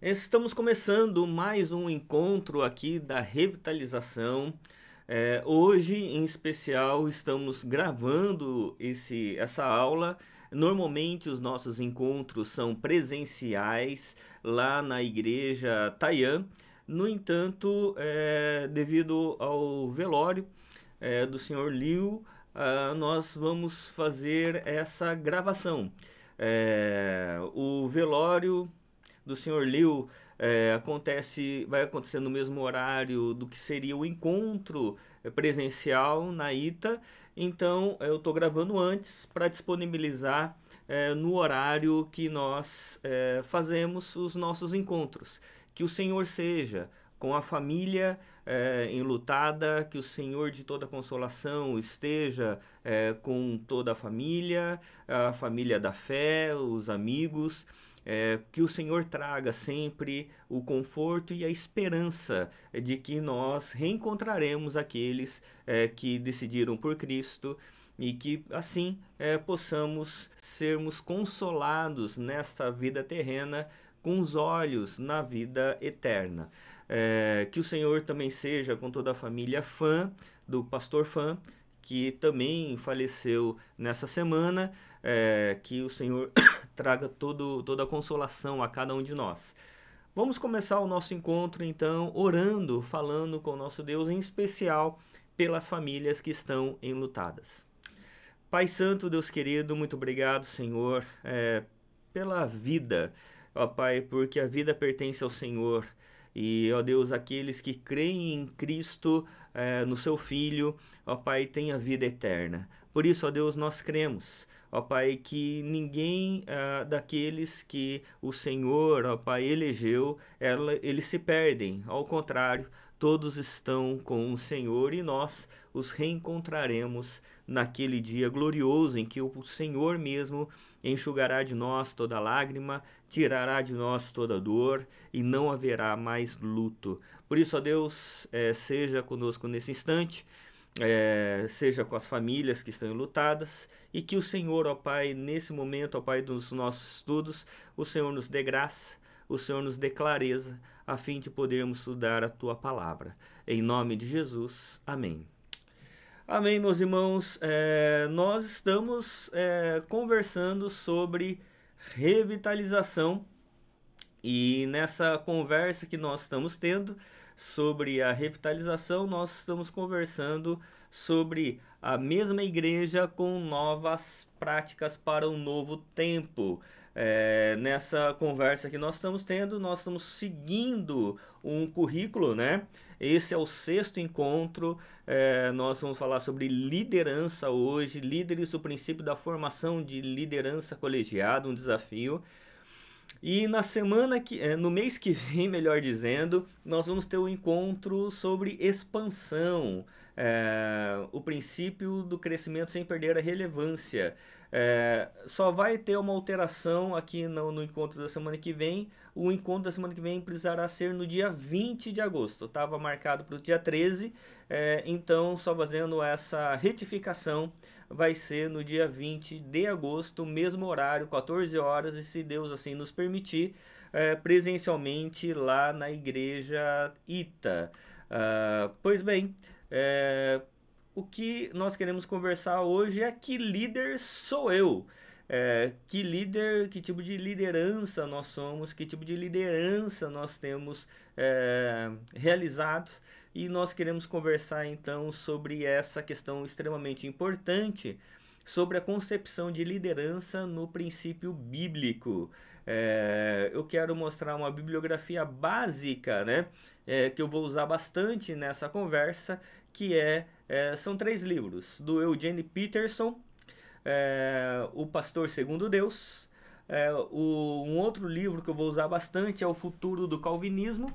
Estamos começando mais um encontro aqui da Revitalização. Hoje, em especial, estamos gravando essa aula. Normalmente, os nossos encontros são presenciais lá na Igreja Taian. No entanto, devido ao velório do Senhor Liu, nós vamos fazer essa gravação. O velório do Senhor Liu vai acontecer no mesmo horário do que seria o encontro presencial na ITA. Então eu estou gravando antes para disponibilizar no horário que nós fazemos os nossos encontros. Que o Senhor seja com a família enlutada, que o Senhor de toda consolação esteja com toda a família da fé, os amigos. Que o Senhor traga sempre o conforto e a esperança de que nós reencontraremos aqueles que decidiram por Cristo e que assim possamos sermos consolados nesta vida terrena com os olhos na vida eterna. Que o Senhor também seja com toda a família Fã, do pastor Fã, que também faleceu nessa semana. Que o Senhor traga toda a consolação a cada um de nós. Vamos começar o nosso encontro então orando, falando com o nosso Deus, em especial pelas famílias que estão enlutadas. Pai Santo, Deus querido, muito obrigado, Senhor, pela vida, ó Pai, porque a vida pertence ao Senhor. E, ó Deus, aqueles que creem em Cristo, no seu Filho, ó Pai, têm a vida eterna. Por isso, ó Deus, nós cremos, ó Pai, que ninguém daqueles que o Senhor, ó Pai, elegeu, eles se perdem. Ao contrário, todos estão com o Senhor e nós os reencontraremos naquele dia glorioso em que o Senhor mesmo enxugará de nós toda lágrima, tirará de nós toda dor e não haverá mais luto. Por isso, ó Deus, seja conosco nesse instante, seja com as famílias que estão enlutadas e que o Senhor, ó Pai, nesse momento, ó Pai, dos nossos estudos, o Senhor nos dê graça, o Senhor nos dê clareza, a fim de podermos estudar a Tua Palavra. Em nome de Jesus, amém. Amém, meus irmãos. Nós estamos conversando sobre revitalização e nessa conversa que nós estamos tendo sobre a revitalização, nós estamos conversando sobre a mesma igreja com novas práticas para um novo tempo. Nessa conversa que nós estamos tendo, nós estamos seguindo um currículo, né? Esse é o 6º encontro. Nós vamos falar sobre liderança hoje, líderes, o princípio da formação de liderança colegiada, um desafio. E no mês que vem, melhor dizendo, nós vamos ter um encontro sobre expansão, o princípio do crescimento sem perder a relevância. Só vai ter uma alteração aqui no encontro da semana que vem. O encontro da semana que vem precisará ser no dia 20 de agosto. Estava marcado para o dia 13, então só fazendo essa retificação, vai ser no dia 20 de agosto, mesmo horário, 14 horas, e se Deus assim nos permitir, presencialmente lá na Igreja ITA. Pois bem, o que nós queremos conversar hoje é que líder sou eu. Que tipo de liderança nós somos, que tipo de liderança nós temos realizado. E nós queremos conversar então sobre essa questão extremamente importante, sobre a concepção de liderança no princípio bíblico. Eu quero mostrar uma bibliografia básica, né, que eu vou usar bastante nessa conversa, que são 3 livros, do Eugene Peterson, O Pastor Segundo Deus. Um outro livro que eu vou usar bastante é O Futuro do Calvinismo,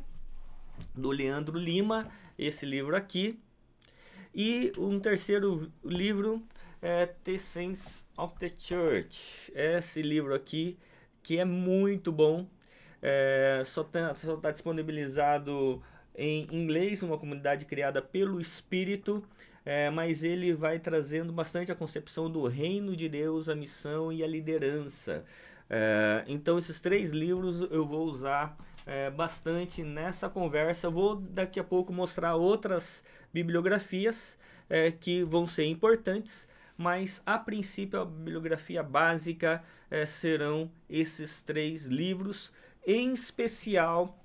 do Leandro Lima, esse livro aqui. E um terceiro livro é The Sense of the Church, esse livro aqui, que é muito bom. Só tá disponibilizado em inglês, uma comunidade criada pelo Espírito, mas ele vai trazendo bastante a concepção do reino de Deus, a missão e a liderança. Então esses 3 livros eu vou usar bastante nessa conversa. Eu vou daqui a pouco mostrar outras bibliografias que vão ser importantes, mas a princípio a bibliografia básica serão esses 3 livros, em especial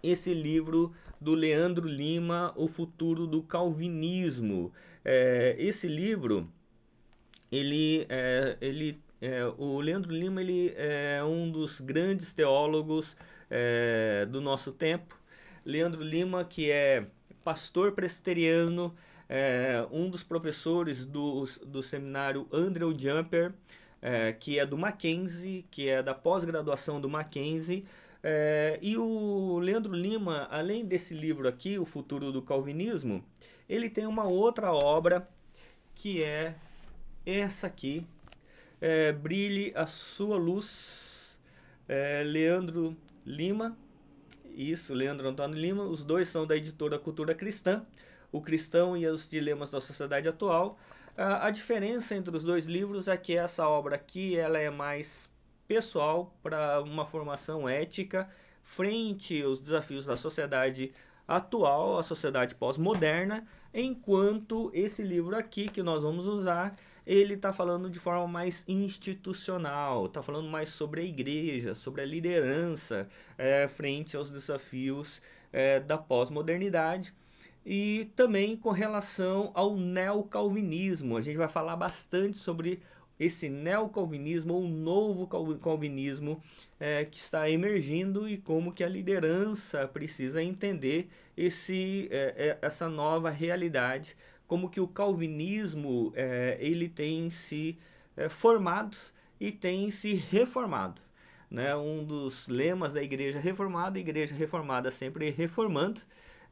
esse livro do Leandro Lima, O Futuro do Calvinismo. Esse livro, o Leandro Lima, ele é um dos grandes teólogos do nosso tempo. Leandro Lima, que é pastor presbiteriano, um dos professores do seminário Andrew Jumper, que é do Mackenzie, que é da pós-graduação do Mackenzie. E o Leandro Lima, além desse livro aqui, O Futuro do Calvinismo, ele tem uma outra obra que é essa aqui, Brilhe a Sua Luz, Leandro Lima, isso, Leandro Antônio Lima, os dois são da editora Cultura Cristã, O Cristão e os Dilemas da Sociedade Atual. A diferença entre os 2 livros é que essa obra aqui ela é mais pessoal, para uma formação ética frente aos desafios da sociedade atual, a sociedade pós-moderna, enquanto esse livro aqui que nós vamos usar, ele está falando de forma mais institucional, está falando mais sobre a igreja, sobre a liderança frente aos desafios da pós-modernidade. E também com relação ao neocalvinismo, a gente vai falar bastante sobre esse neocalvinismo ou novo calvinismo que está emergindo e como que a liderança precisa entender essa nova realidade, como que o calvinismo ele tem se formado e tem se reformado. Né? Um dos lemas da igreja reformada sempre reformando,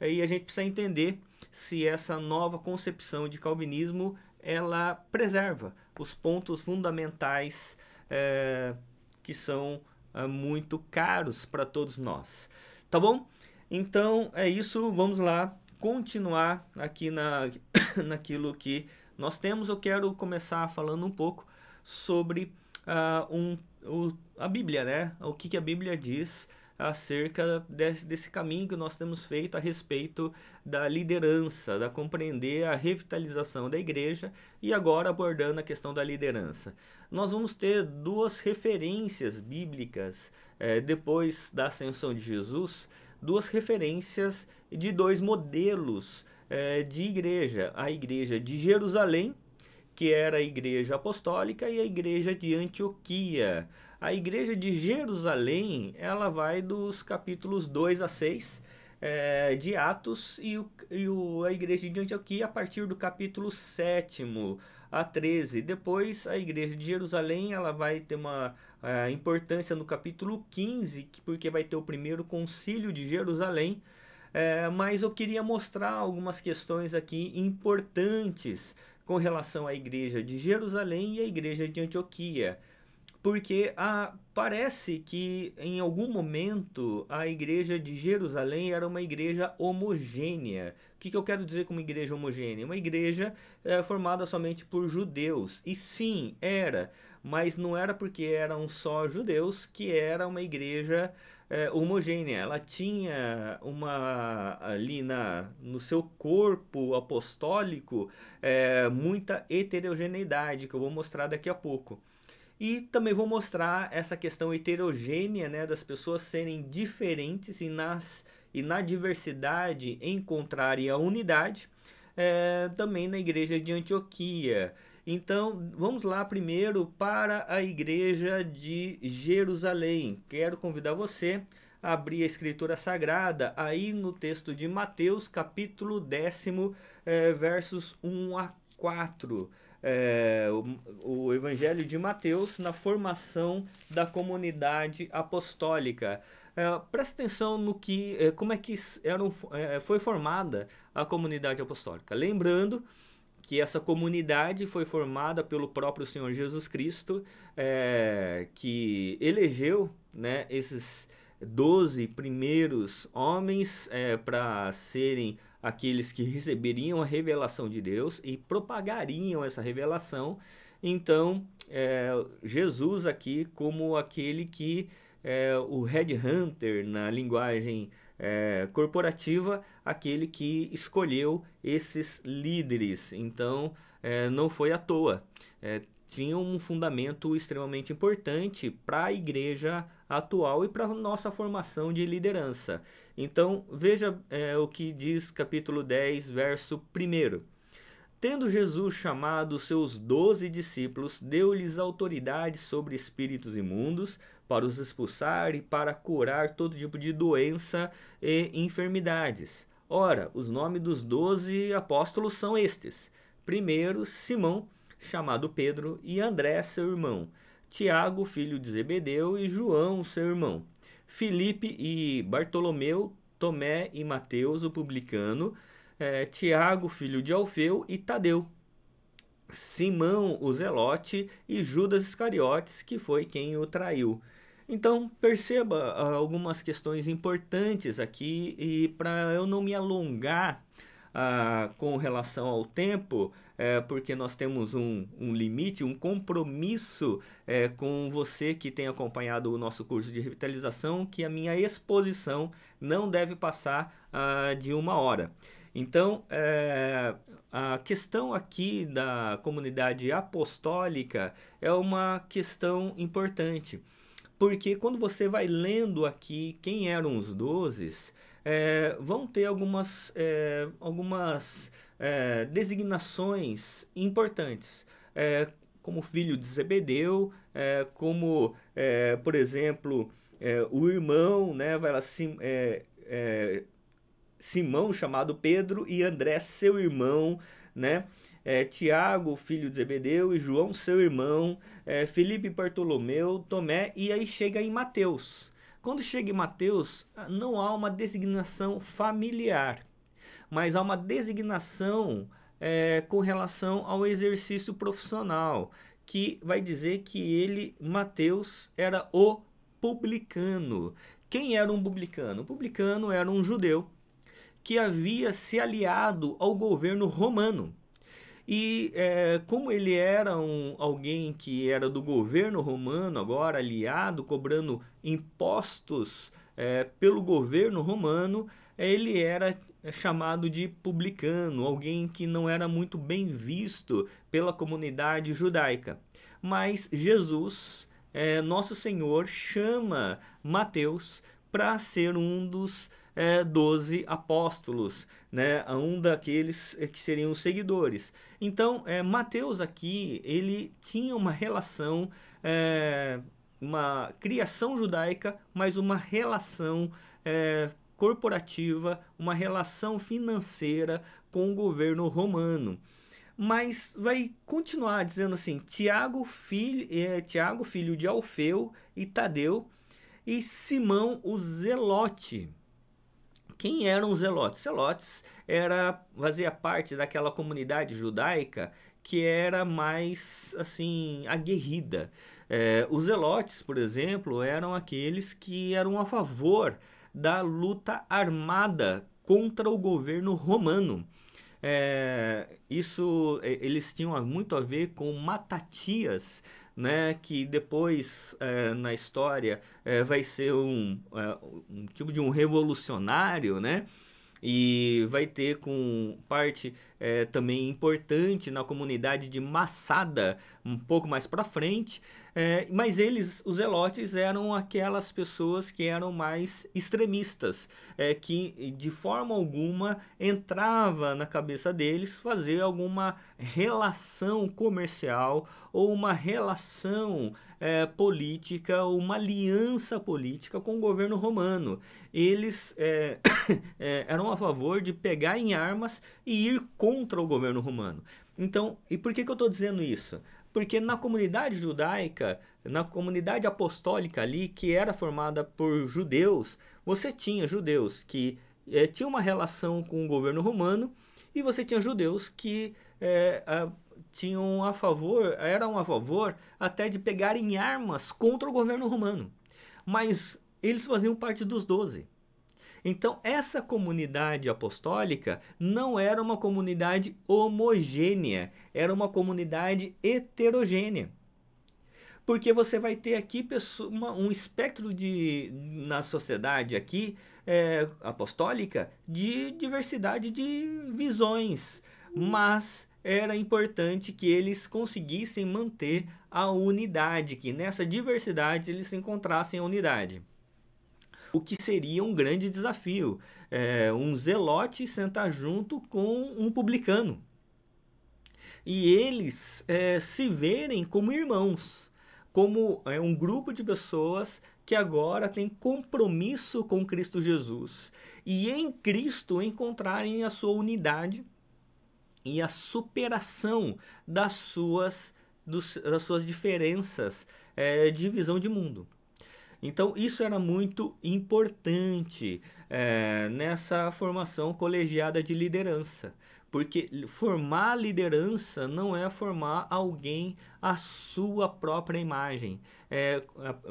e a gente precisa entender se essa nova concepção de calvinismo ela preserva os pontos fundamentais que são muito caros para todos nós. Tá bom? Então é isso, vamos lá continuar aqui naquilo que nós temos. Eu quero começar falando um pouco sobre a Bíblia, né? O que a Bíblia diz acerca desse caminho que nós temos feito a respeito da liderança, da compreender a revitalização da igreja e agora abordando a questão da liderança. Nós vamos ter 2 referências bíblicas depois da ascensão de Jesus, 2 referências de 2 modelos de igreja. A igreja de Jerusalém, que era a igreja apostólica, e a igreja de Antioquia. A igreja de Jerusalém, ela vai dos capítulos 2 a 6 de Atos, e a igreja de Antioquia a partir do capítulo 7º a 13. Depois a igreja de Jerusalém ela vai ter uma importância no capítulo 15, porque vai ter o primeiro concílio de Jerusalém. Mas eu queria mostrar algumas questões aqui importantes com relação à igreja de Jerusalém e à igreja de Antioquia. Porque parece que em algum momento a igreja de Jerusalém era uma igreja homogênea. O que eu quero dizer com uma igreja homogênea? Uma igreja formada somente por judeus. E sim, era, mas não era porque eram só judeus que era uma igreja homogênea. Ela tinha ali no seu corpo apostólico muita heterogeneidade, que eu vou mostrar daqui a pouco. E também vou mostrar essa questão heterogênea, né, das pessoas serem diferentes e na diversidade encontrarem a unidade, também na igreja de Antioquia. Então, vamos lá primeiro para a igreja de Jerusalém. Quero convidar você a abrir a Escritura Sagrada aí no texto de Mateus, capítulo 10, versos 1 a 4. O Evangelho de Mateus na formação da comunidade apostólica. Presta atenção no como é que foi formada a comunidade apostólica. Lembrando que essa comunidade foi formada pelo próprio Senhor Jesus Cristo, que elegeu, né, esses 12 primeiros homens para serem aqueles que receberiam a revelação de Deus e propagariam essa revelação. Então, Jesus aqui como aquele que o headhunter na linguagem corporativa, aquele que escolheu esses líderes. Então, não foi à toa. Tinha um fundamento extremamente importante para a igreja atual e para a nossa formação de liderança. Então, veja o que diz capítulo 10, verso 1. Tendo Jesus chamado seus 12 discípulos, deu-lhes autoridade sobre espíritos imundos, para os expulsar e para curar todo tipo de doença e enfermidades. Ora, os nomes dos 12 apóstolos são estes. Primeiro, Simão, chamado Pedro, e André, seu irmão. Tiago, filho de Zebedeu, e João, seu irmão. Filipe e Bartolomeu, Tomé e Mateus, o publicano, Tiago, filho de Alfeu, e Tadeu. Simão, o Zelote, e Judas Iscariotes, que foi quem o traiu. Então, perceba algumas questões importantes aqui, e para eu não me alongar com relação ao tempo, porque nós temos um limite, um compromisso com você que tem acompanhado o nosso curso de revitalização, que a minha exposição não deve passar de 1 hora. Então, a questão aqui da comunidade apostólica é uma questão importante, porque quando você vai lendo aqui quem eram os 12, vão ter algumas designações importantes, como filho de Zebedeu, como, por exemplo, o irmão, né, vai lá, Simão, chamado Pedro, e André, seu irmão, né? Tiago, filho de Zebedeu, e João, seu irmão, Filipe, Bartolomeu, Tomé, e aí chega em Mateus. Quando chega em Mateus, não há uma designação familiar, mas há uma designação com relação ao exercício profissional, que vai dizer que Mateus, era o publicano. Quem era um publicano? O publicano era um judeu que havia se aliado ao governo romano. E como ele era alguém que era do governo romano, agora aliado, cobrando impostos pelo governo romano, ele era chamado de publicano, alguém que não era muito bem visto pela comunidade judaica. Mas Jesus, nosso Senhor, chama Mateus para ser um dos 12 apóstolos, né? Um daqueles que seriam os seguidores. Então, Mateus aqui, ele tinha uma relação, uma criação judaica, mas uma relação corporativa, uma relação financeira com o governo romano. Mas vai continuar dizendo assim, Tiago, filho de Alfeu e Tadeu, e Simão, o Zelote. Quem eram os zelotes? Zelotes fazia parte daquela comunidade judaica que era mais assim aguerrida. Os zelotes, por exemplo, eram aqueles que eram a favor da luta armada contra o governo romano. Eles tinham muito a ver com Matatias, né, que depois na história vai ser um tipo de um revolucionário, né, e vai ter com parte também importante na comunidade de Massada, um pouco mais para frente, mas os zelotes, eram aquelas pessoas que eram mais extremistas, que de forma alguma entrava na cabeça deles fazer alguma relação comercial ou uma relação política, ou uma aliança política com o governo romano. Eles eram a favor de pegar em armas e ir contra o governo romano. Então, e por que eu estou dizendo isso? Porque na comunidade judaica, na comunidade apostólica ali, que era formada por judeus, você tinha judeus que tinham uma relação com o governo romano, e você tinha judeus que eram a favor até de pegarem armas contra o governo romano. Mas eles faziam parte dos 12. Então, essa comunidade apostólica não era uma comunidade homogênea, era uma comunidade heterogênea. Porque você vai ter aqui um espectro na sociedade aqui apostólica de diversidade de visões, mas era importante que eles conseguissem manter a unidade, que nessa diversidade eles encontrassem a unidade. O que seria um grande desafio, um zelote sentar junto com um publicano. E eles se verem como irmãos, como um grupo de pessoas que agora tem compromisso com Cristo Jesus. E em Cristo encontrarem a sua unidade e a superação das suas diferenças de visão de mundo. Então, isso era muito importante nessa formação colegiada de liderança. Porque formar liderança não é formar alguém à sua própria imagem. É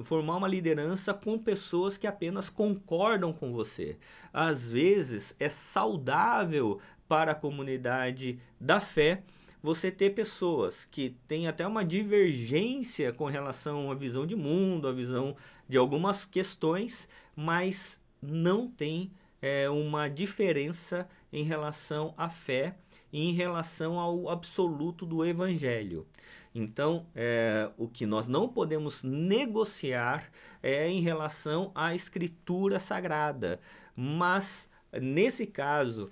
formar uma liderança com pessoas que apenas concordam com você. Às vezes, é saudável para a comunidade da fé você ter pessoas que têm até uma divergência com relação à visão de mundo, à visão de algumas questões, mas não tem uma diferença em relação à fé e em relação ao absoluto do Evangelho. Então, o que nós não podemos negociar é em relação à Escritura Sagrada, mas nesse caso,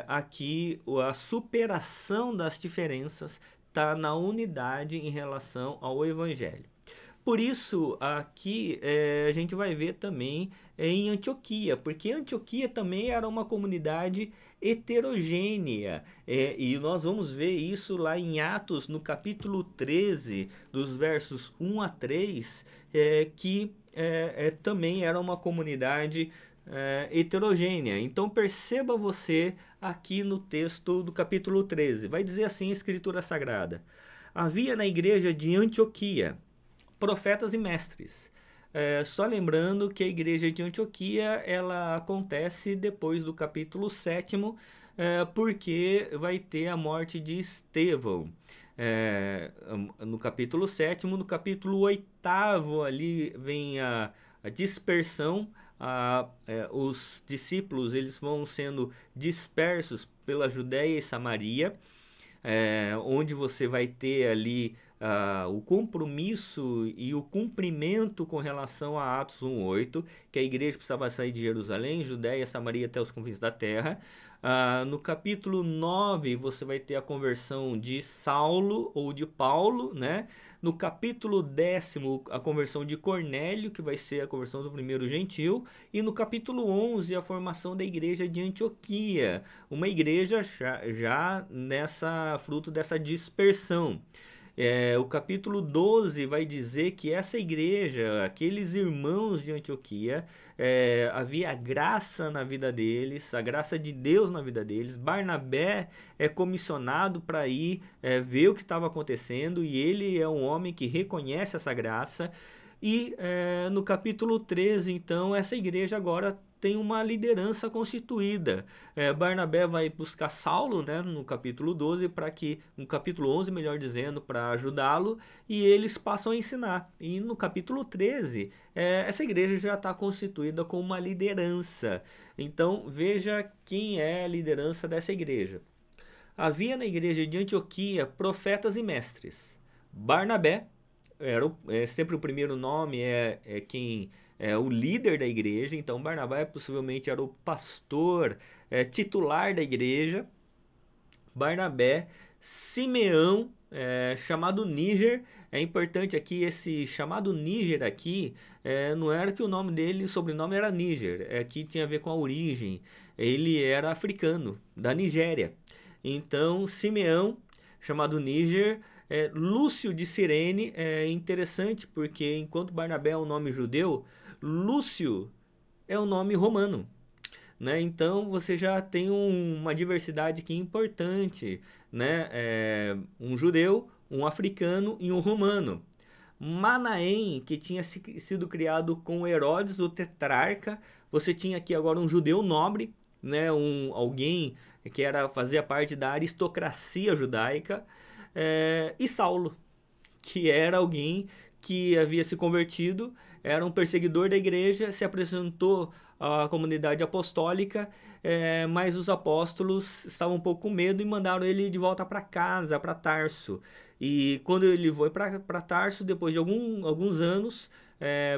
aqui a superação das diferenças está na unidade em relação ao Evangelho. Por isso, aqui a gente vai ver também em Antioquia, porque Antioquia também era uma comunidade heterogênea, e nós vamos ver isso lá em Atos, no capítulo 13, dos versos 1 a 3, que também era uma comunidade heterogênea. Então perceba você aqui no texto do capítulo 13, vai dizer assim a Escritura Sagrada: havia na igreja de Antioquia profetas e mestres. Só lembrando que a igreja de Antioquia ela acontece depois do capítulo 7º, porque vai ter a morte de Estevão. No capítulo 7º, no capítulo 8º ali vem a dispersão. Os discípulos eles vão sendo dispersos pela Judéia e Samaria, onde você vai ter ali o compromisso e o cumprimento com relação a Atos 1:8, que a igreja precisava sair de Jerusalém, Judéia, Samaria até os confins da terra. No capítulo 9 você vai ter a conversão de Saulo ou de Paulo, né? No capítulo 10º, a conversão de Cornélio, que vai ser a conversão do primeiro gentil. E no capítulo 11, a formação da igreja de Antioquia, uma igreja já fruto dessa dispersão. O capítulo 12 vai dizer que essa igreja, aqueles irmãos de Antioquia, havia graça na vida deles, a graça de Deus na vida deles. Barnabé é comissionado para ir ver o que estava acontecendo, e ele é um homem que reconhece essa graça. E no capítulo 13, então, essa igreja agora tem uma liderança constituída. Barnabé vai buscar Saulo, né, no capítulo 12, no capítulo 11, melhor dizendo, para ajudá-lo, e eles passam a ensinar. E no capítulo 13, essa igreja já está constituída com uma liderança. Então, veja quem é a liderança dessa igreja. Havia na igreja de Antioquia profetas e mestres. Barnabé, sempre o primeiro nome quem é o líder da igreja. Então Barnabé possivelmente era o pastor titular da igreja. Barnabé, Simeão, chamado Níger. É importante aqui, esse chamado Níger aqui, não era que o nome dele, o sobrenome era Níger, aqui tinha a ver com a origem. Ele era africano, da Nigéria. Então Simeão, chamado Níger. Lúcio de Cirene é interessante porque enquanto Barnabé é um nome judeu, Lúcio é um nome romano, né? Então você já tem uma diversidade aqui importante, né? Um judeu, um africano e um romano. Manaém, que tinha sido criado com Herodes, o tetrarca. Você tinha aqui agora um judeu nobre, né, alguém que fazia parte da aristocracia judaica, e Saulo, que era alguém que havia se convertido, era um perseguidor da igreja, se apresentou à comunidade apostólica, mas os apóstolos estavam um pouco com medo e mandaram ele de volta para casa, para Tarso. E quando ele foi para Tarso, depois de alguns anos,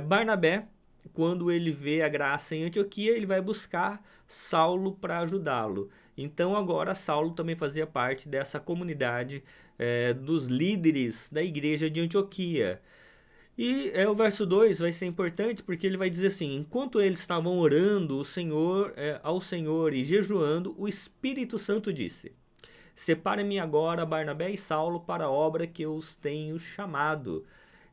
Barnabé, quando ele vê a graça em Antioquia, ele vai buscar Saulo para ajudá-lo. Então agora Saulo também fazia parte dessa comunidade dos líderes da igreja de Antioquia. E o verso 2 vai ser importante porque ele vai dizer assim: enquanto eles estavam orando ao Senhor e jejuando, o Espírito Santo disse: separe-me agora Barnabé e Saulo para a obra que eu os tenho chamado.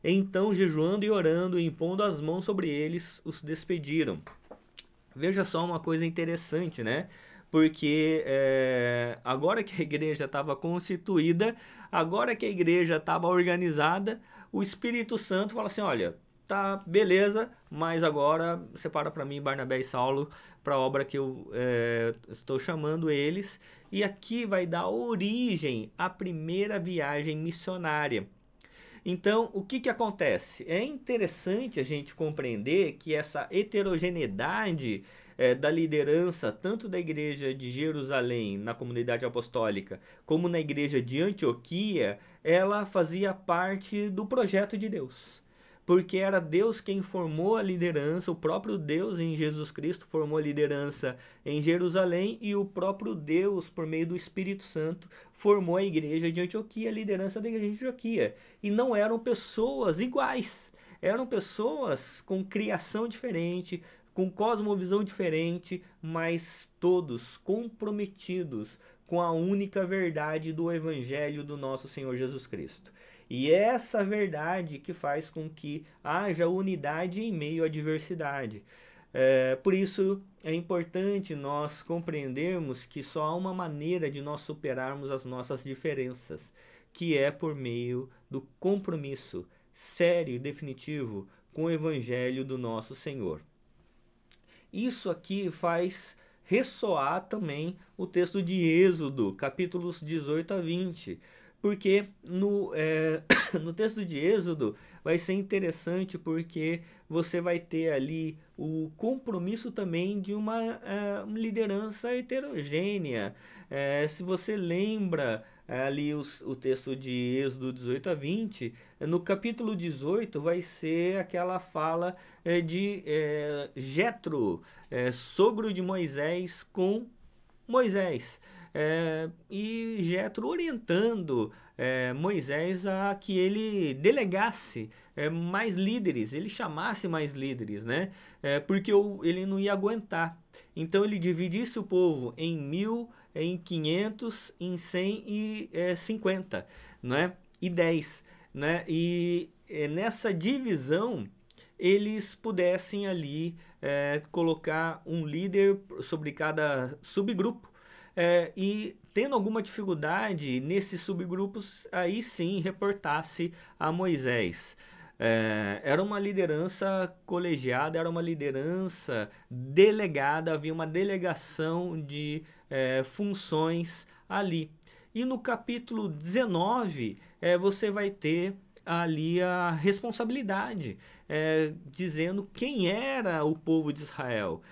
Então, jejuando e orando e impondo as mãos sobre eles, os despediram. Veja só uma coisa interessante, né? Porque agora que a igreja estava constituída, agora que a igreja estava organizada, o Espírito Santo fala assim: olha, tá, beleza, mas agora separa para mim Barnabé e Saulo para a obra que eu estou chamando eles. E aqui vai dar origem à primeira viagem missionária. Então, o que acontece? É interessante a gente compreender que essa heterogeneidade da liderança, tanto da igreja de Jerusalém, na comunidade apostólica, como na igreja de Antioquia, ela fazia parte do projeto de Deus. Porque era Deus quem formou a liderança, o próprio Deus em Jesus Cristo formou a liderança em Jerusalém, e o próprio Deus, por meio do Espírito Santo, formou a igreja de Antioquia, a liderança da igreja de Antioquia. E não eram pessoas iguais, eram pessoas com criação diferente, com cosmovisão diferente, mas todos comprometidos com a única verdade do Evangelho do nosso Senhor Jesus Cristo. E é essa verdade que faz com que haja unidade em meio à diversidade. Por isso é importante nós compreendermos que só há uma maneira de nós superarmos as nossas diferenças, que é por meio do compromisso sério e definitivo com o Evangelho do nosso Senhor. Isso aqui faz ressoar também o texto de Êxodo, capítulos 18 a 20, porque no texto de Êxodo vai ser interessante porque você vai ter ali o compromisso também de uma liderança heterogênea. Se você lembra ali o texto de Êxodo 18 a 20, no capítulo 18 vai ser aquela fala de Jetro, sogro de Moisés, com Moisés. E Jetro orientando Moisés a que ele delegasse mais líderes, ele chamasse mais líderes, né? Porque ele não ia aguentar. Então ele dividisse o povo em 1000, em 500, em 100 e 50, né? E 10, né? E nessa divisão eles pudessem ali colocar um líder sobre cada subgrupo. E tendo alguma dificuldade nesses subgrupos, aí sim reportasse a Moisés. Era uma liderança colegiada, era uma liderança delegada, havia uma delegação de funções ali. E no capítulo 19, você vai ter ali a responsabilidade, dizendo quem era o povo de Israel.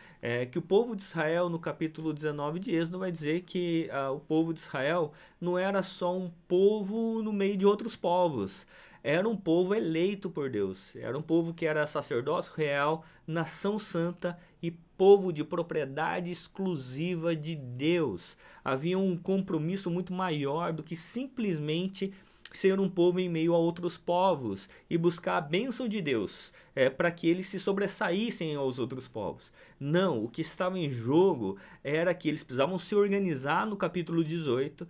Que o povo de Israel, no capítulo 19 de Êxodo, vai dizer que o povo de Israel não era só um povo no meio de outros povos, era um povo eleito por Deus, era um povo que era sacerdócio real, nação santa e povo de propriedade exclusiva de Deus. Havia um compromisso muito maior do que simplesmente ser um povo em meio a outros povos e buscar a bênção de Deus para que eles se sobressaíssem aos outros povos. Não, o que estava em jogo era que eles precisavam se organizar no capítulo 18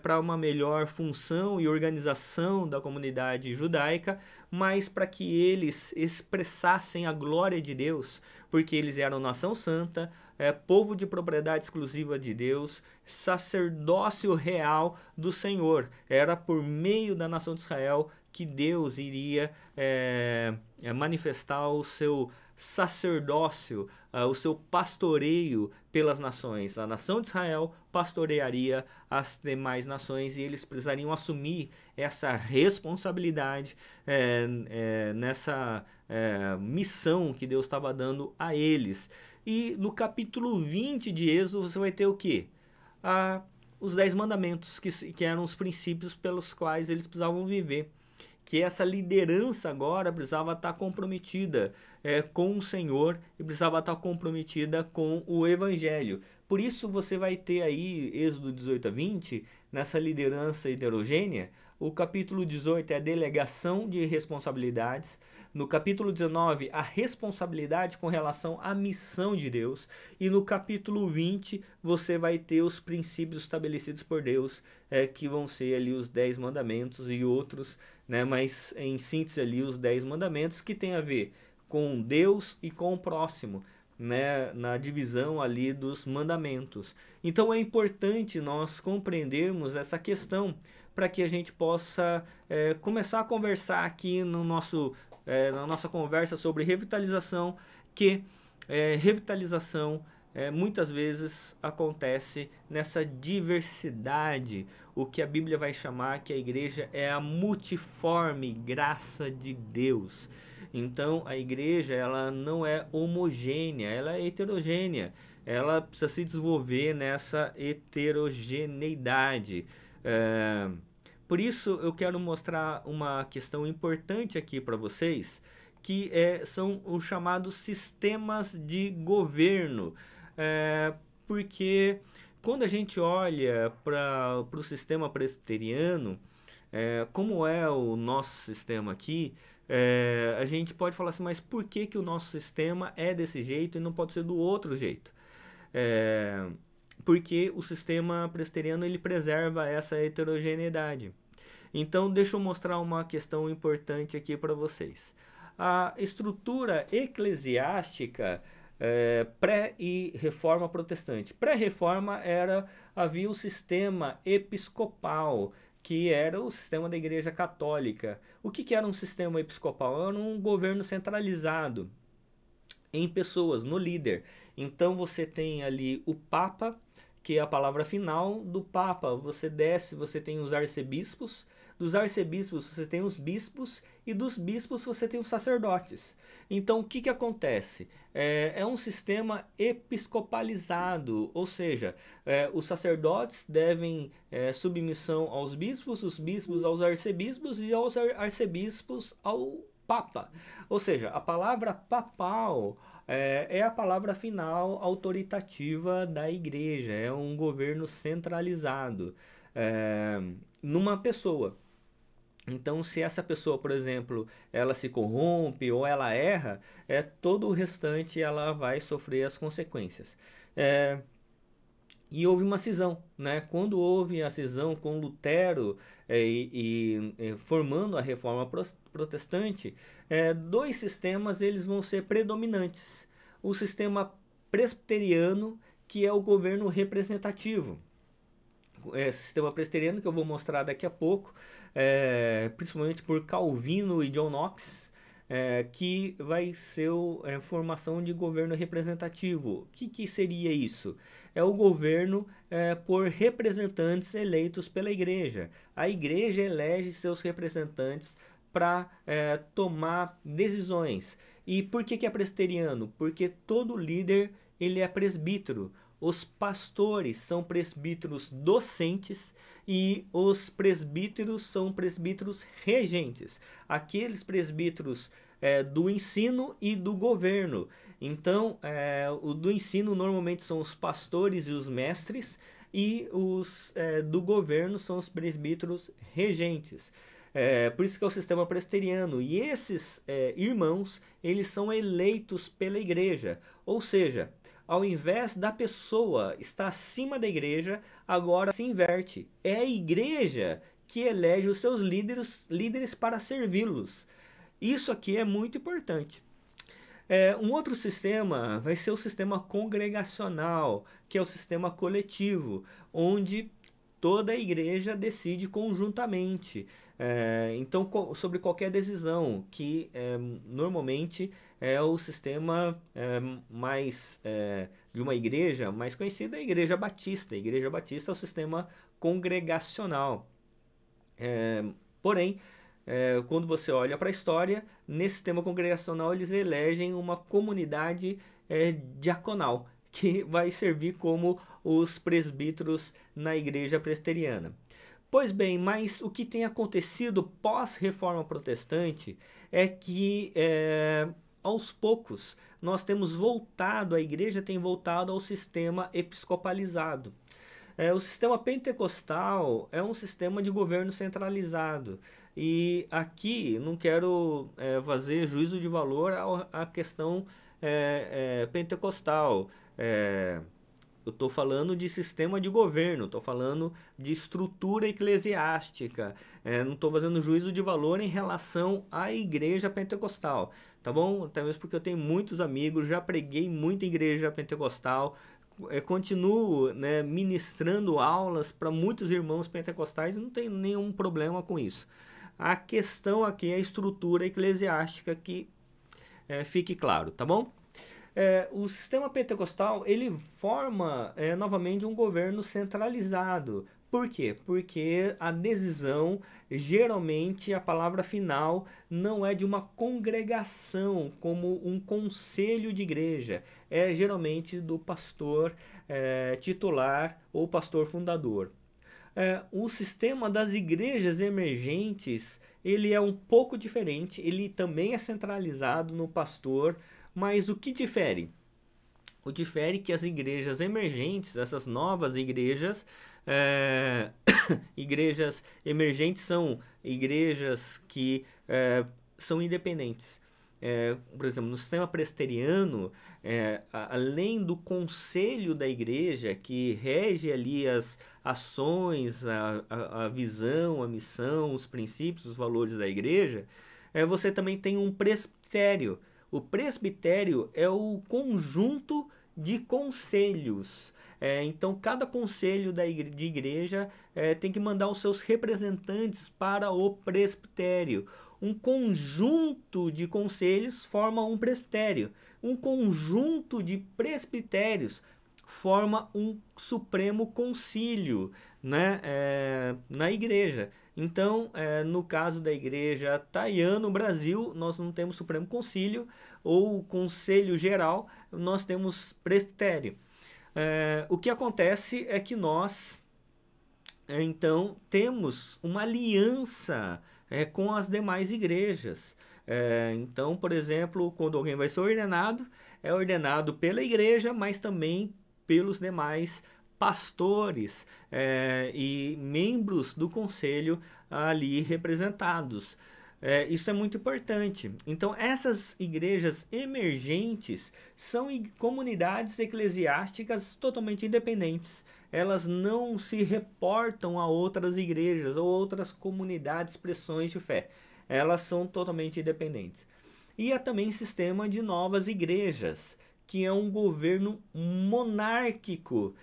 para uma melhor função e organização da comunidade judaica, mas para que eles expressassem a glória de Deus, porque eles eram nação santa, povo de propriedade exclusiva de Deus, sacerdócio real do Senhor. Era por meio da nação de Israel que Deus iria manifestar o seu sacerdócio, o seu pastoreio pelas nações. A nação de Israel pastorearia as demais nações e eles precisariam assumir essa responsabilidade nessa missão que Deus estava dando a eles. E no capítulo 20 de Êxodo você vai ter o quê? Os 10 mandamentos, que eram os princípios pelos quais eles precisavam viver. Que essa liderança agora precisava estar comprometida com o Senhor e precisava estar comprometida com o Evangelho. Por isso você vai ter aí, Êxodo 18 a 20, nessa liderança heterogênea, o capítulo 18 é a delegação de responsabilidades. No capítulo 19, a responsabilidade com relação à missão de Deus. E no capítulo 20, você vai ter os princípios estabelecidos por Deus, que vão ser ali os 10 mandamentos e outros, né? Mas em síntese ali os 10 mandamentos que tem a ver com Deus e com o próximo, né? Na divisão ali dos mandamentos. Então é importante nós compreendermos essa questão para que a gente possa começar a conversar aqui no na nossa conversa sobre revitalização, que revitalização muitas vezes acontece nessa diversidade, o que a Bíblia vai chamar que a igreja é a multiforme graça de Deus. Então a igreja ela não é homogênea, ela é heterogênea, ela precisa se desenvolver nessa heterogeneidade. Por isso eu quero mostrar uma questão importante aqui para vocês, que são os chamados sistemas de governo. Porque quando a gente olha para o sistema presbiteriano, como é o nosso sistema aqui, a gente pode falar assim, mas por que, que o nosso sistema é desse jeito e não pode ser do outro jeito? Porque o sistema presbiteriano ele preserva essa heterogeneidade. Então, deixa eu mostrar uma questão importante aqui para vocês. A estrutura eclesiástica pré e reforma protestante. Pré-reforma havia o sistema episcopal, que era o sistema da Igreja Católica. O que era um sistema episcopal? Era um governo centralizado em pessoas, no líder. Então você tem ali o Papa, que é a palavra final do Papa. Você desce, você tem os arcebispos, dos arcebispos você tem os bispos e dos bispos você tem os sacerdotes. Então o que acontece? É um sistema episcopalizado, ou seja, os sacerdotes devem submissão aos bispos, os bispos aos arcebispos e aos arcebispos ao Papa. Ou seja, a palavra papal é a palavra final autoritativa da igreja, é um governo centralizado numa pessoa. Então, se essa pessoa, por exemplo, ela se corrompe ou ela erra, todo o restante ela vai sofrer as consequências. E houve uma cisão, né? Quando houve a cisão com Lutero formando a Reforma Protestante, dois sistemas eles vão ser predominantes. O sistema presbiteriano, que é o governo representativo. Sistema presbiteriano que eu vou mostrar daqui a pouco, principalmente por Calvino e John Knox, que vai ser a formação de governo representativo. O que seria isso? É o governo por representantes eleitos pela igreja. A igreja elege seus representantes para tomar decisões. E por que é presbiteriano? Porque todo líder ele é presbítero. Os pastores são presbíteros docentes e os presbíteros são presbíteros regentes. Aqueles presbíteros do ensino e do governo. Então, o do ensino normalmente são os pastores e os mestres, e os do governo são os presbíteros regentes. Por isso que é o sistema presbiteriano. E esses irmãos, eles são eleitos pela igreja. Ou seja, ao invés da pessoa estar acima da igreja, agora se inverte. É a igreja que elege os seus líderes para servi-los. Isso aqui é muito importante. Um outro sistema vai ser o sistema congregacional, que é o sistema coletivo, onde toda a igreja decide conjuntamente. Então, sobre qualquer decisão, que normalmente é o sistema de uma igreja mais conhecida, a Igreja Batista. A Igreja Batista é o sistema congregacional. Porém, quando você olha para a história, nesse sistema congregacional eles elegem uma comunidade diaconal, que vai servir como os presbíteros na igreja presbiteriana. Pois bem, mas o que tem acontecido pós-reforma protestante é que aos poucos nós temos voltado, a igreja tem voltado ao sistema episcopalizado. O sistema pentecostal é um sistema de governo centralizado. E aqui não quero fazer juízo de valor à questão pentecostal. Eu estou falando de sistema de governo, estou falando de estrutura eclesiástica. Não estou fazendo juízo de valor em relação à igreja pentecostal. Tá bom? Até mesmo porque eu tenho muitos amigos, já preguei muito em igreja pentecostal. Continuo, né, ministrando aulas para muitos irmãos pentecostais e não tenho nenhum problema com isso. A questão aqui é a estrutura eclesiástica, que fique claro, tá bom? O sistema pentecostal ele forma novamente um governo centralizado. Por quê? Porque a decisão, geralmente a palavra final não é de uma congregação, como um conselho de igreja. É geralmente do pastor titular ou pastor fundador. O sistema das igrejas emergentes ele é um pouco diferente, ele também é centralizado no pastor, mas o que difere? O difere é que as igrejas emergentes, essas novas igrejas, igrejas emergentes são igrejas que são independentes. Por exemplo, no sistema presbiteriano, além do conselho da igreja, que rege ali as ações, a visão, a missão, os princípios, os valores da igreja, você também tem um presbitério. O presbitério é o conjunto de conselhos. Então, cada conselho de igreja tem que mandar os seus representantes para o presbitério. Um conjunto de conselhos forma um presbitério. Um conjunto de presbitérios forma um supremo concílio, né, na igreja. Então, no caso da igreja Taiã, no Brasil, nós não temos Supremo Concílio ou Conselho Geral, nós temos presbitério. O que acontece é que nós, então, temos uma aliança com as demais igrejas. Então, por exemplo, quando alguém vai ser ordenado, é ordenado pela igreja, mas também pelos demais pastores e membros do conselho ali representados. Isso é muito importante. Então, essas igrejas emergentes são comunidades eclesiásticas totalmente independentes. Elas não se reportam a outras igrejas ou outras comunidades, expressões de fé. Elas são totalmente independentes. E há também sistema de novas igrejas, que é um governo monárquico.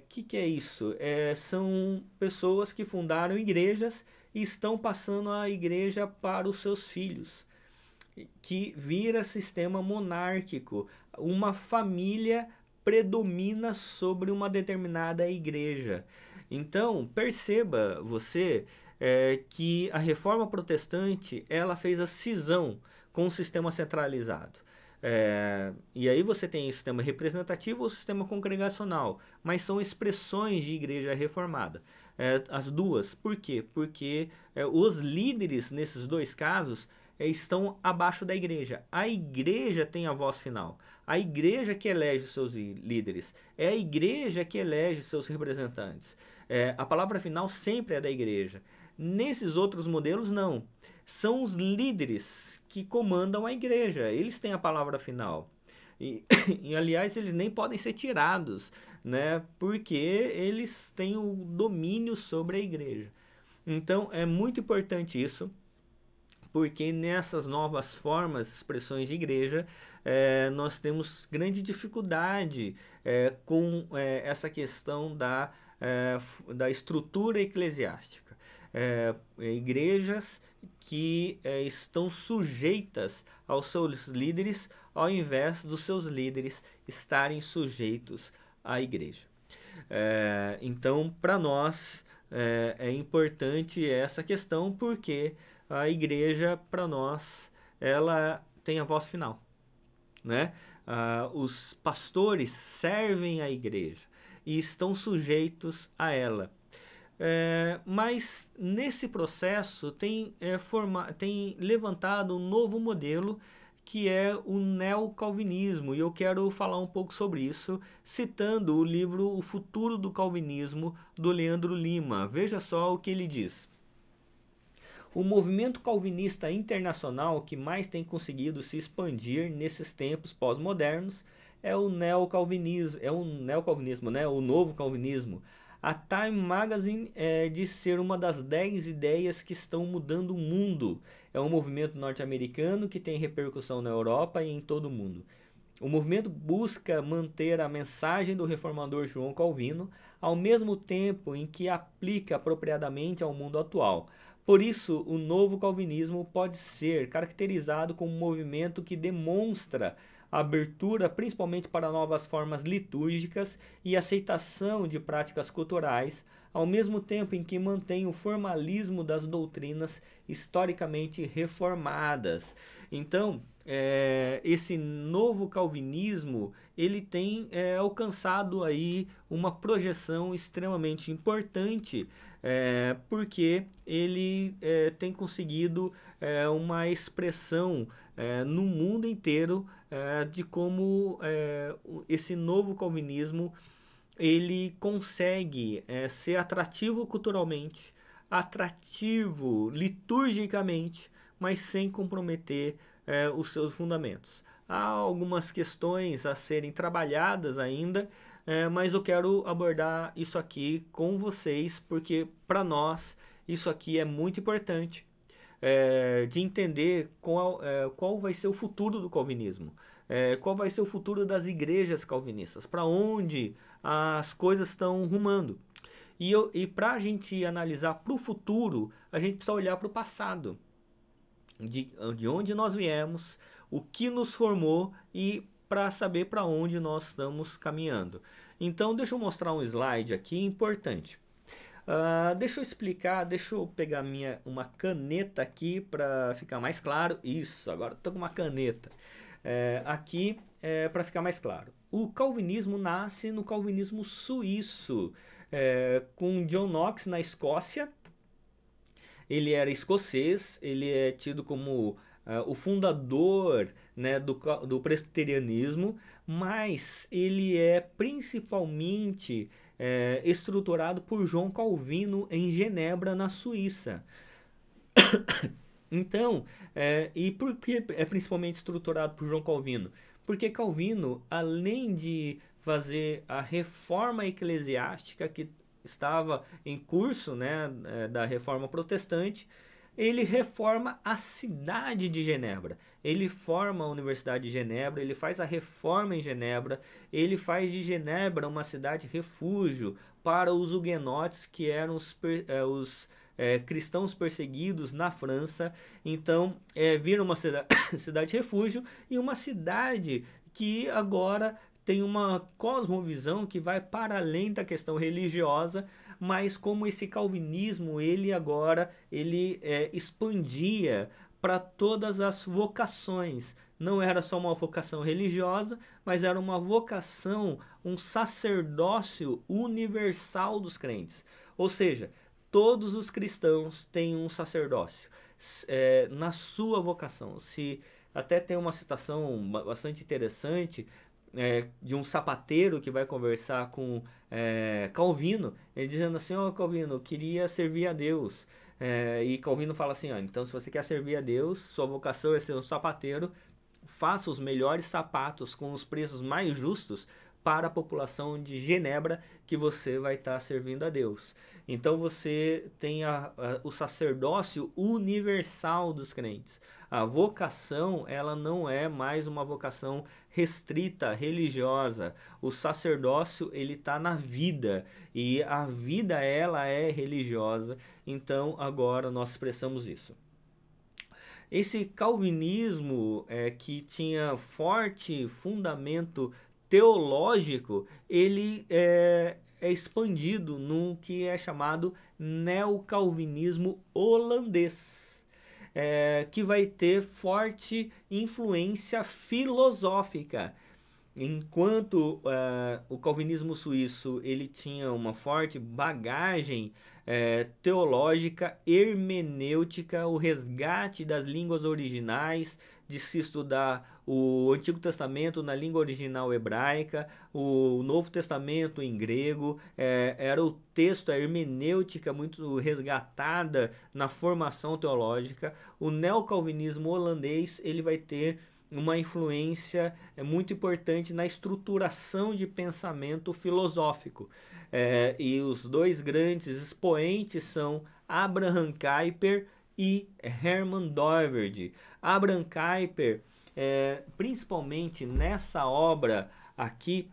Que é isso? São pessoas que fundaram igrejas e estão passando a igreja para os seus filhos, que vira sistema monárquico. Uma família predomina sobre uma determinada igreja. Então, perceba você que a reforma protestante ela fez a cisão com o sistema centralizado. E aí você tem o sistema representativo ou o sistema congregacional, mas são expressões de igreja reformada. As duas. Por quê? Porque os líderes nesses dois casos estão abaixo da igreja. A igreja tem a voz final. A igreja que elege os seus líderes. É a igreja que elege seus representantes. A palavra final sempre é da igreja. Nesses outros modelos, não. São os líderes que comandam a igreja. Eles têm a palavra final. E aliás, eles nem podem ser tirados, né? Porque eles têm o domínio sobre a igreja. Então, é muito importante isso, porque nessas novas formas, expressões de igreja, nós temos grande dificuldade com essa questão da estrutura eclesiástica. igrejas que estão sujeitas aos seus líderes, ao invés dos seus líderes estarem sujeitos à igreja. Então, para nós, é importante essa questão, porque a igreja, para nós, ela tem a voz final, né? Os pastores servem a igreja e estão sujeitos a ela. Mas nesse processo tem levantado um novo modelo, que é o neocalvinismo, e eu quero falar um pouco sobre isso, citando o livro O Futuro do Calvinismo, do Leandro Lima. Veja só o que ele diz. O movimento calvinista internacional que mais tem conseguido se expandir nesses tempos pós-modernos é o neocalvinismo, né? O novo calvinismo. A Time Magazine diz ser uma das 10 ideias que estão mudando o mundo. É um movimento norte-americano que tem repercussão na Europa e em todo o mundo. O movimento busca manter a mensagem do reformador João Calvino, ao mesmo tempo em que aplica apropriadamente ao mundo atual. Por isso, o novo calvinismo pode ser caracterizado como um movimento que demonstra abertura principalmente para novas formas litúrgicas e aceitação de práticas culturais, ao mesmo tempo em que mantém o formalismo das doutrinas historicamente reformadas. Então, esse novo calvinismo, ele tem alcançado aí uma projeção extremamente importante, porque ele tem conseguido uma expressão no mundo inteiro de como esse novo calvinismo ele consegue ser atrativo culturalmente, atrativo liturgicamente, mas sem comprometer os seus fundamentos. Há algumas questões a serem trabalhadas ainda, mas eu quero abordar isso aqui com vocês, porque para nós isso aqui é muito importante, de entender qual vai ser o futuro do calvinismo, qual vai ser o futuro das igrejas calvinistas, para onde as coisas estão rumando. E para a gente analisar para o futuro, a gente precisa olhar para o passado, de onde nós viemos, o que nos formou e para saber para onde nós estamos caminhando. Então, deixa eu mostrar um slide aqui importante. Deixa eu explicar, deixa eu pegar uma caneta aqui para ficar mais claro. Isso, agora estou com uma caneta aqui para ficar mais claro. O calvinismo nasce no calvinismo suíço, com John Knox na Escócia. Ele era escocês, ele é tido como o fundador, né, do presbiterianismo, mas ele é principalmente estruturado por João Calvino em Genebra, na Suíça. Então, e por que é principalmente estruturado por João Calvino? Porque Calvino, além de fazer a reforma eclesiástica que estava em curso, né, da reforma protestante, ele reforma a cidade de Genebra. Ele forma a Universidade de Genebra, ele faz a reforma em Genebra, ele faz de Genebra uma cidade refúgio para os huguenotes, que eram os cristãos perseguidos na França. Então, vira uma cidade refúgio e uma cidade que agora tem uma cosmovisão que vai para além da questão religiosa, mas como esse calvinismo, ele expandia para todas as vocações. Não era só uma vocação religiosa, mas era uma vocação, um sacerdócio universal dos crentes. Ou seja, todos os cristãos têm um sacerdócio na sua vocação. Até tem uma citação bastante interessante de um sapateiro que vai conversar com Calvino, ele dizendo assim: ó, Calvino, eu queria servir a Deus. E Calvino fala assim: ó, então se você quer servir a Deus, sua vocação é ser um sapateiro, faça os melhores sapatos com os preços mais justos para a população de Genebra que você vai estar servindo a Deus. Então você tem o sacerdócio universal dos crentes. A vocação, ela não é mais uma vocação restrita, religiosa. O sacerdócio, ele está na vida, e a vida, ela é religiosa. Então agora nós expressamos isso. Esse calvinismo que tinha forte fundamento teológico, ele é expandido no que é chamado neocalvinismo holandês, que vai ter forte influência filosófica. Enquanto o calvinismo suíço ele tinha uma forte bagagem teológica, hermenêutica, o resgate das línguas originais, de se estudar o Antigo Testamento na língua original hebraica, o Novo Testamento em grego, era o texto, a hermenêutica muito resgatada na formação teológica. O neocalvinismo holandês ele vai ter uma influência muito importante na estruturação de pensamento filosófico. E os dois grandes expoentes são Abraham Kuyper e Herman Doiverd. Abraham Kuyper, principalmente nessa obra aqui,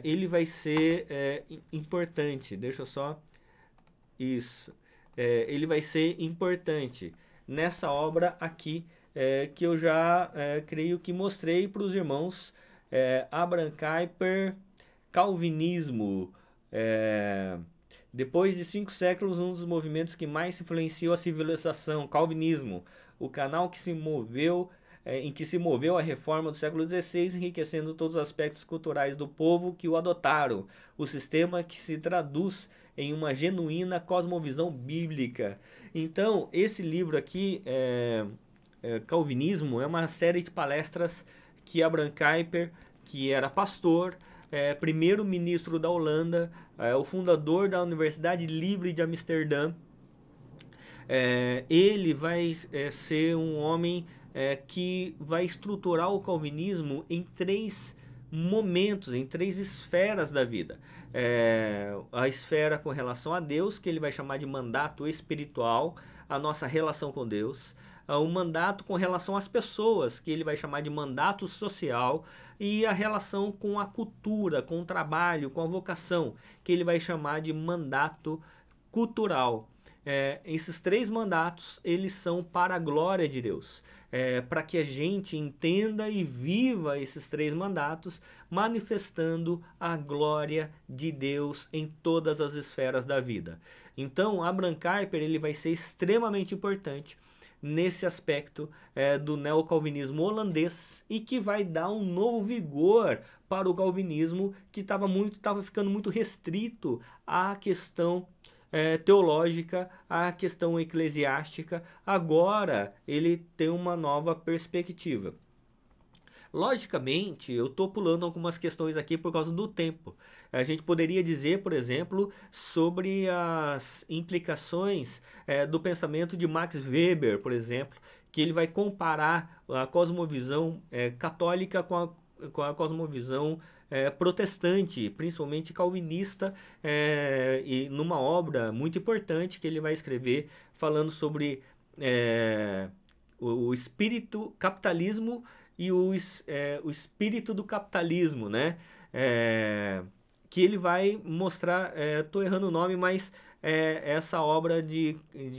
ele vai ser importante. Deixa eu só... Isso. Ele vai ser importante nessa obra aqui, que eu já creio que mostrei para os irmãos. Abraham Kuyper, Calvinismo. Depois de 5 séculos, um dos movimentos que mais influenciou a civilização, Calvinismo. O canal que se moveu, em que se moveu a reforma do século XVI, enriquecendo todos os aspectos culturais do povo que o adotaram. O sistema que se traduz em uma genuína cosmovisão bíblica. Então, esse livro aqui, Calvinismo, é uma série de palestras que Abraham Kuyper, que era pastor, primeiro-ministro da Holanda, o fundador da Universidade Livre de Amsterdã, ele vai ser um homem que vai estruturar o calvinismo em 3 momentos, em 3 esferas da vida. A esfera com relação a Deus, que ele vai chamar de mandato espiritual, a nossa relação com Deus. O mandato com relação às pessoas, que ele vai chamar de mandato social, e a relação com a cultura, com o trabalho, com a vocação, que ele vai chamar de mandato cultural. Esses 3 mandatos, eles são para a glória de Deus, para que a gente entenda e viva esses 3 mandatos, manifestando a glória de Deus em todas as esferas da vida. Então, Abraham Kuyper ele vai ser extremamente importante nesse aspecto do neocalvinismo holandês, e que vai dar um novo vigor para o calvinismo, que estava ficando muito restrito à questão teológica, à questão eclesiástica. Agora ele tem uma nova perspectiva. Logicamente, eu estou pulando algumas questões aqui por causa do tempo. A gente poderia dizer, por exemplo, sobre as implicações do pensamento de Max Weber, por exemplo, que ele vai comparar a cosmovisão católica com a cosmovisão protestante, principalmente calvinista, e numa obra muito importante que ele vai escrever falando sobre o espírito capitalismo e o espírito do capitalismo, né? Que ele vai mostrar, estou errando o nome, mas essa obra de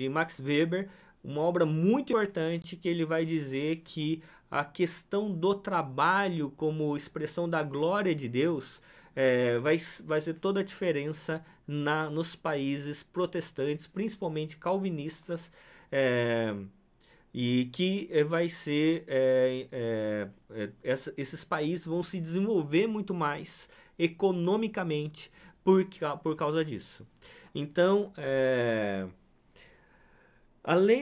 Max Weber, uma obra muito importante, que ele vai dizer que a questão do trabalho como expressão da glória de Deus vai ser toda a diferença nos países protestantes, principalmente calvinistas, e que vai ser esses países vão se desenvolver muito mais economicamente por causa disso. Então,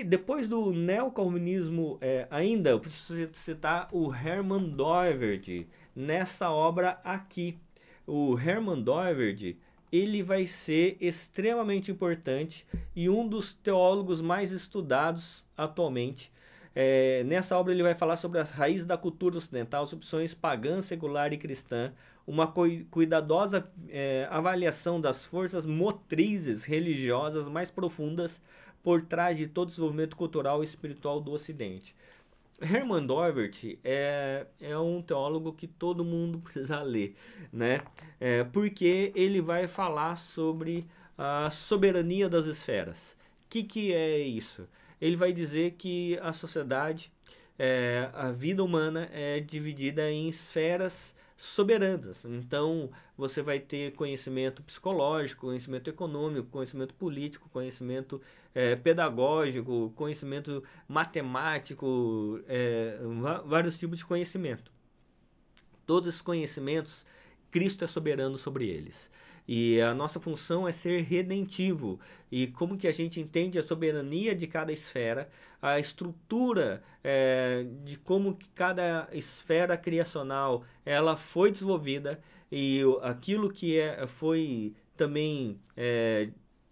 depois do neocalvinismo, ainda eu preciso citar o Herman Doiverd nessa obra aqui. O Herman Doiverd ele vai ser extremamente importante e um dos teólogos mais estudados atualmente. Nessa obra ele vai falar sobre as raízes da cultura ocidental, as opções pagã, secular e cristã, uma cuidadosa avaliação das forças motrizes religiosas mais profundas por trás de todo o desenvolvimento cultural e espiritual do Ocidente. Herman Dovert é um teólogo que todo mundo precisa ler, né? Porque ele vai falar sobre a soberania das esferas. O que é isso? Ele vai dizer que a sociedade, a vida humana é dividida em esferas soberanas. Então, você vai ter conhecimento psicológico, conhecimento econômico, conhecimento político, conhecimento pedagógico, conhecimento matemático, vários tipos de conhecimento. Todos esses conhecimentos, Cristo é soberano sobre eles. E a nossa função é ser redentivo. E como que a gente entende a soberania de cada esfera, a estrutura de como que cada esfera criacional ela foi desenvolvida e aquilo que foi também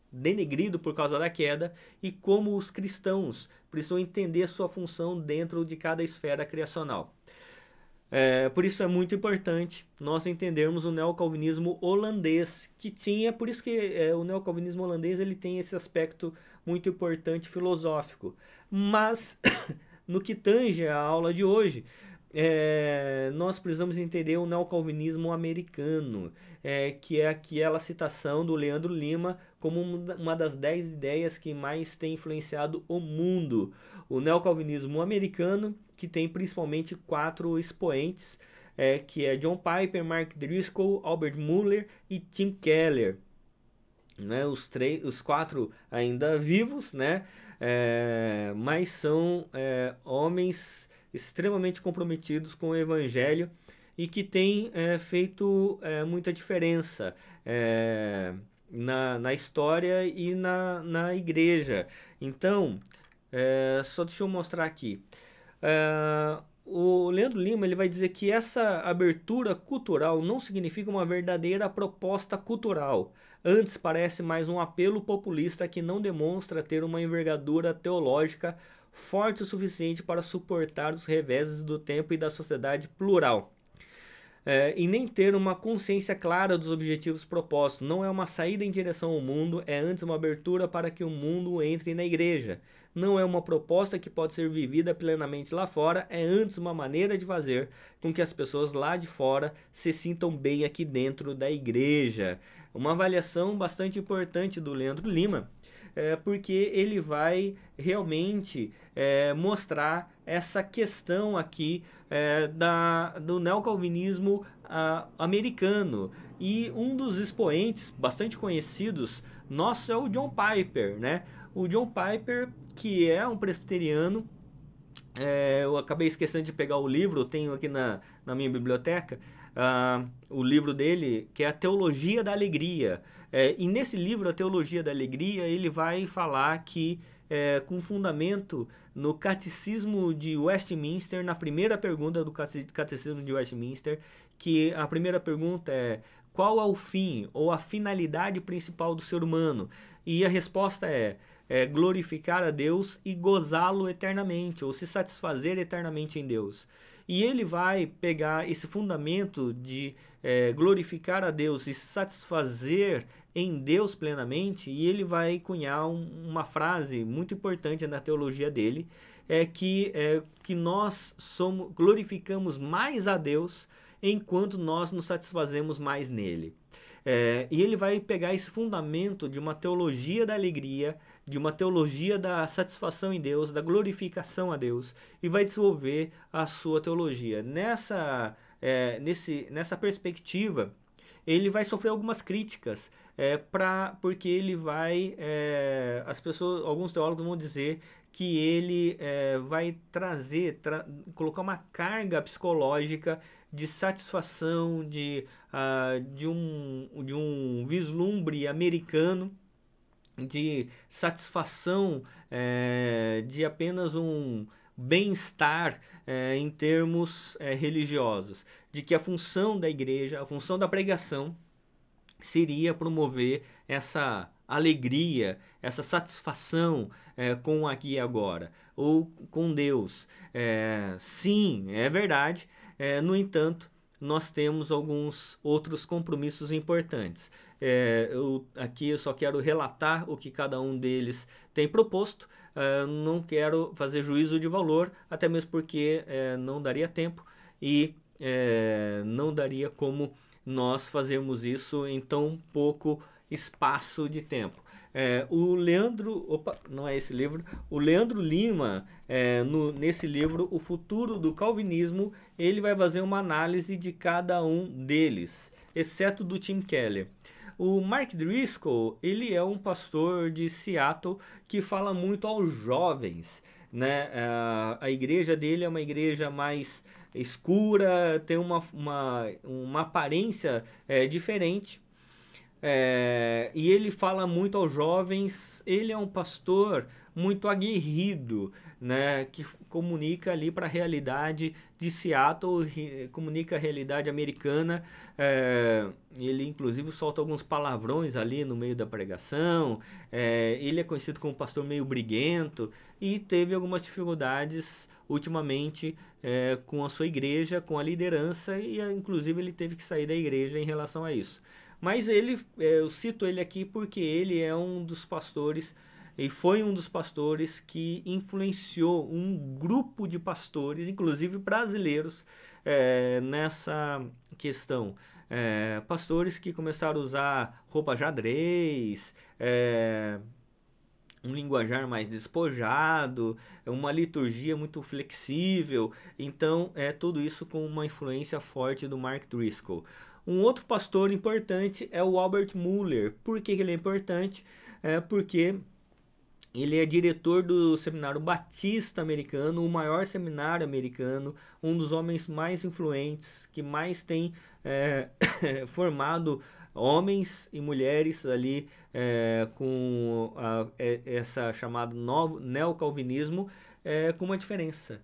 denegrido por causa da queda, e como os cristãos precisam entender a sua função dentro de cada esfera criacional. Por isso é muito importante nós entendermos o neocalvinismo holandês, que tinha, por isso que o neocalvinismo holandês ele tem esse aspecto muito importante filosófico. Mas, no que tange a aula de hoje, nós precisamos entender o neocalvinismo americano, que é aquela citação do Leandro Lima como uma das 10 ideias que mais tem influenciado o mundo. O neocalvinismo americano, que tem principalmente 4 expoentes, que é John Piper, Mark Driscoll, Albert Mohler e Tim Keller. Né? Os 4 ainda vivos, né? Mas são homens extremamente comprometidos com o evangelho e que têm feito muita diferença na história e na igreja. Então, só deixa eu mostrar aqui. O Leandro Lima ele vai dizer que essa abertura cultural não significa uma verdadeira proposta cultural. Antes parece mais um apelo populista que não demonstra ter uma envergadura teológica forte o suficiente para suportar os reveses do tempo e da sociedade plural. E nem ter uma consciência clara dos objetivos propostos. Não é uma saída em direção ao mundo, é antes uma abertura para que o mundo entre na igreja. Não é uma proposta que pode ser vivida plenamente lá fora, é antes uma maneira de fazer com que as pessoas lá de fora se sintam bem aqui dentro da igreja. Uma avaliação bastante importante do Leandro Lima, porque ele vai realmente mostrar essa questão aqui do neocalvinismo americano. E um dos expoentes bastante conhecidos nosso é o John Piper, né? O John Piper, que é um presbiteriano, eu acabei esquecendo de pegar o livro, eu tenho aqui na minha biblioteca, o livro dele, que é a Teologia da Alegria. E nesse livro, a Teologia da Alegria, ele vai falar que, com fundamento no Catecismo de Westminster, na primeira pergunta do Catecismo de Westminster, que a primeira pergunta é: qual é o fim ou a finalidade principal do ser humano? E a resposta é glorificar a Deus e gozá-lo eternamente, ou se satisfazer eternamente em Deus. E ele vai pegar esse fundamento de glorificar a Deus e se satisfazer em Deus plenamente, e ele vai cunhar uma frase muito importante na teologia dele, que nós glorificamos mais a Deus enquanto nós nos satisfazemos mais nele. E ele vai pegar esse fundamento de uma teologia da alegria, de uma teologia da satisfação em Deus, da glorificação a Deus, e vai desenvolver a sua teologia. Nessa perspectiva, ele vai sofrer algumas críticas, porque ele vai, alguns teólogos vão dizer que ele vai colocar uma carga psicológica de satisfação, de um vislumbre americano, de satisfação, de apenas um bem-estar em termos religiosos, de que a função da igreja, a função da pregação seria promover essa alegria, essa satisfação com o aqui e agora, ou com Deus. Sim, é verdade. No entanto, nós temos alguns outros compromissos importantes. Aqui eu só quero relatar o que cada um deles tem proposto. Não quero fazer juízo de valor, até mesmo porque não daria tempo e não daria como nós fazermos isso em tão pouco espaço de tempo. O Leandro, não é esse livro, o Leandro Lima, nesse livro, O Futuro do Calvinismo, ele vai fazer uma análise de cada um deles, exceto do Tim Keller. O Mark Driscoll, ele é um pastor de Seattle que fala muito aos jovens, né? A igreja dele é uma igreja mais escura, tem uma aparência diferente. E ele fala muito aos jovens. Ele é um pastor muito aguerrido, né, que comunica ali para a realidade de Seattle, comunica a realidade americana. Ele inclusive solta alguns palavrões ali no meio da pregação. Ele é conhecido como um pastor meio briguento e teve algumas dificuldades ultimamente com a sua igreja, com a liderança, e inclusive ele teve que sair da igreja em relação a isso. Mas eu cito ele aqui porque ele é um dos pastores, e foi um dos pastores que influenciou um grupo de pastores, inclusive brasileiros, nessa questão. Pastores que começaram a usar roupa xadrez, um linguajar mais despojado, uma liturgia muito flexível. Então, tudo isso com uma influência forte do Mark Driscoll. Um outro pastor importante é o Albert Mohler. Por que ele é importante? Porque ele é diretor do Seminário Batista Americano, o maior seminário americano, um dos homens mais influentes, que mais tem formado homens e mulheres ali com essa chamada neocalvinismo, com uma diferença.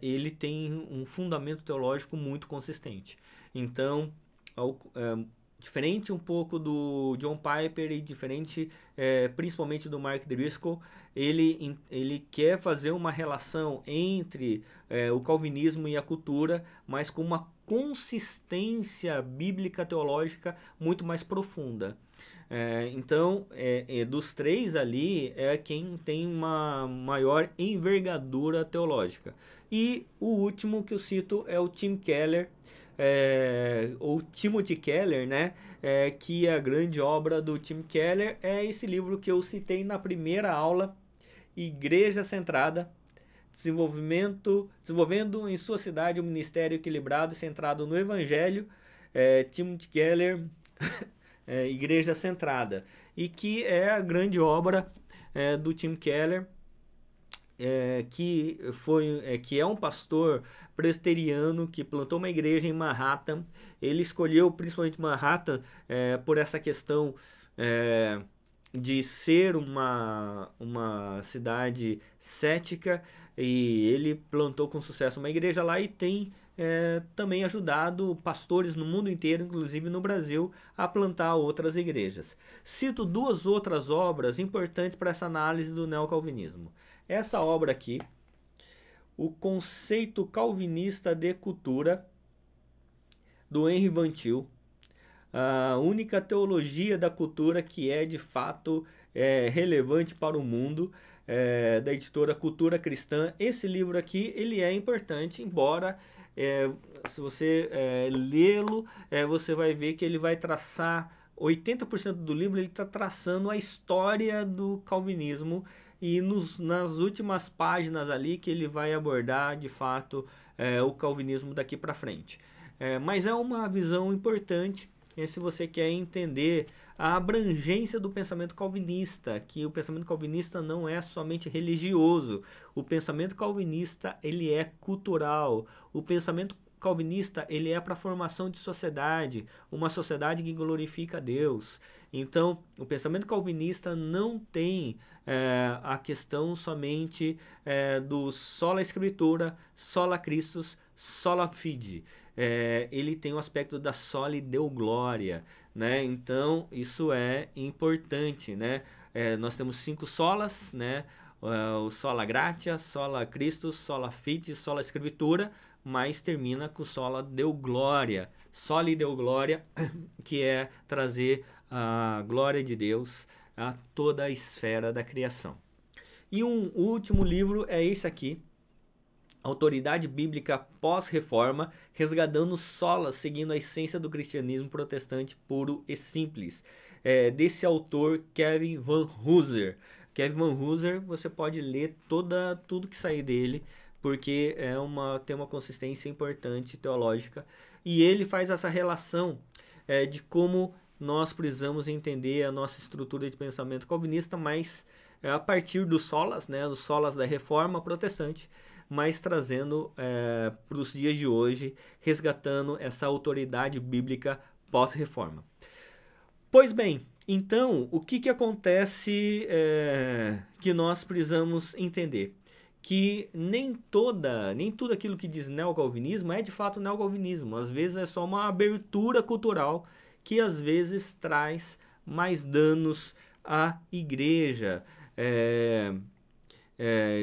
Ele tem um fundamento teológico muito consistente. Então, diferente um pouco do John Piper e diferente principalmente do Mark Driscoll, ele quer fazer uma relação entre o calvinismo e a cultura, mas com uma consistência bíblica teológica muito mais profunda. Então, dos três ali, é quem tem uma maior envergadura teológica. E o último que eu cito é o Tim Keller, ou Timothy Keller, né? Que a grande obra do Tim Keller é esse livro que eu citei na primeira aula, Igreja Centrada, desenvolvendo em sua cidade um ministério equilibrado e centrado no Evangelho. Timothy Keller, Igreja Centrada, e que é a grande obra do Tim Keller, que é um pastor presbiteriano que plantou uma igreja em Manhattan. Ele escolheu principalmente Manhattan por essa questão de ser uma cidade cética, e ele plantou com sucesso uma igreja lá e tem também ajudado pastores no mundo inteiro, inclusive no Brasil, a plantar outras igrejas. Cito duas outras obras importantes para essa análise do neocalvinismo. Essa obra aqui, O Conceito Calvinista de Cultura, do Henry Van Til, a única teologia da cultura que é de fato relevante para o mundo, da editora Cultura Cristã. Esse livro aqui, ele é importante, embora se você lê-lo, você vai ver que ele vai traçar 80% do livro, ele está traçando a história do calvinismo, e nas últimas páginas ali que ele vai abordar de fato o calvinismo daqui para frente. Mas é uma visão importante se você quer entender a abrangência do pensamento calvinista, que o pensamento calvinista não é somente religioso. O pensamento calvinista, ele é cultural. O pensamento calvinista, ele é para a formação de sociedade, uma sociedade que glorifica a Deus. Então, o pensamento calvinista não tem a questão somente do sola escritura, sola Christus, sola fide. ele tem o aspecto da soli deo glória, né? Então, isso é importante, né? Nós temos 5 solas, né? O sola gratia, sola Christus, sola fide, sola Scriptura, mas termina com sola deo glória, soli deo glória, que é trazer a glória de Deus a toda a esfera da criação. E um último livro é esse aqui, Autoridade Bíblica Pós-Reforma, resgatando solas, seguindo a essência do cristianismo protestante puro e simples, desse autor Kevin Van Hooser. Kevin Van Hooser, você pode ler tudo que sair dele, porque tem uma consistência importante teológica, e ele faz essa relação de como nós precisamos entender a nossa estrutura de pensamento calvinista, mas a partir dos solas, né, dos solas da Reforma Protestante, mas trazendo para os dias de hoje, resgatando essa autoridade bíblica pós-reforma. Pois bem, então, o que acontece que nós precisamos entender? Que nem tudo aquilo que diz neocalvinismo é de fato neocalvinismo. Às vezes é só uma abertura cultural que às vezes traz mais danos à igreja.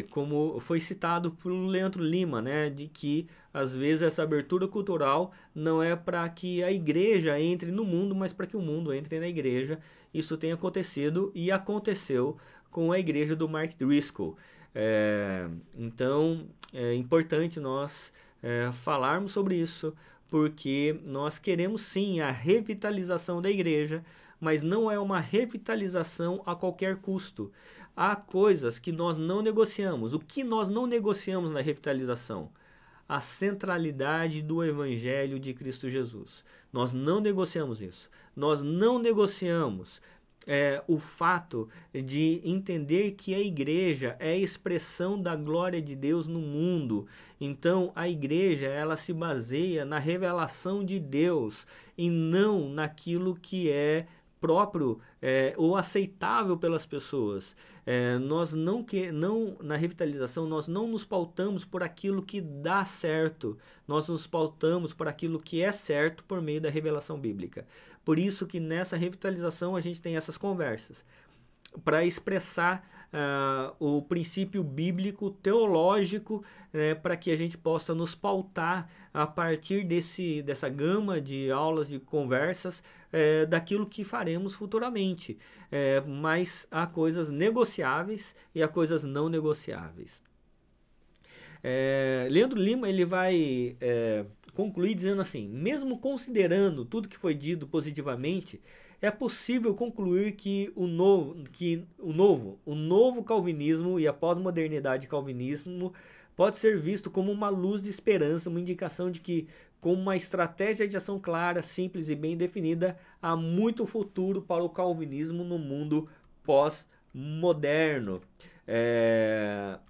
Como foi citado por Leandro Lima, né, de que às vezes essa abertura cultural não é para que a igreja entre no mundo, mas para que o mundo entre na igreja. Isso tem acontecido e aconteceu com a igreja do Mark Driscoll. Então é importante nós falarmos sobre isso, porque nós queremos sim a revitalização da igreja, mas não é uma revitalização a qualquer custo. Há coisas que nós não negociamos. O que nós não negociamos na revitalização? A centralidade do Evangelho de Cristo Jesus. Nós não negociamos isso. Nós não negociamos o fato de entender que a igreja é a expressão da glória de Deus no mundo. Então, a igreja ela se baseia na revelação de Deus e não naquilo que é próprio ou aceitável pelas pessoas. Nós não na revitalização nós não nos pautamos por aquilo que dá certo, nós nos pautamos por aquilo que é certo por meio da revelação bíblica. Por isso que nessa revitalização a gente tem essas conversas para expressar o princípio bíblico teológico, para que a gente possa nos pautar a partir dessa gama de aulas, de conversas, daquilo que faremos futuramente. Mas há coisas negociáveis e há coisas não negociáveis. Leandro Lima ele vai concluir dizendo assim: mesmo considerando tudo que foi dito positivamente, é possível concluir que o novo calvinismo e a pós-modernidade calvinismo pode ser visto como uma luz de esperança, uma indicação de que, com uma estratégia de ação clara, simples e bem definida, há muito futuro para o calvinismo no mundo pós-moderno.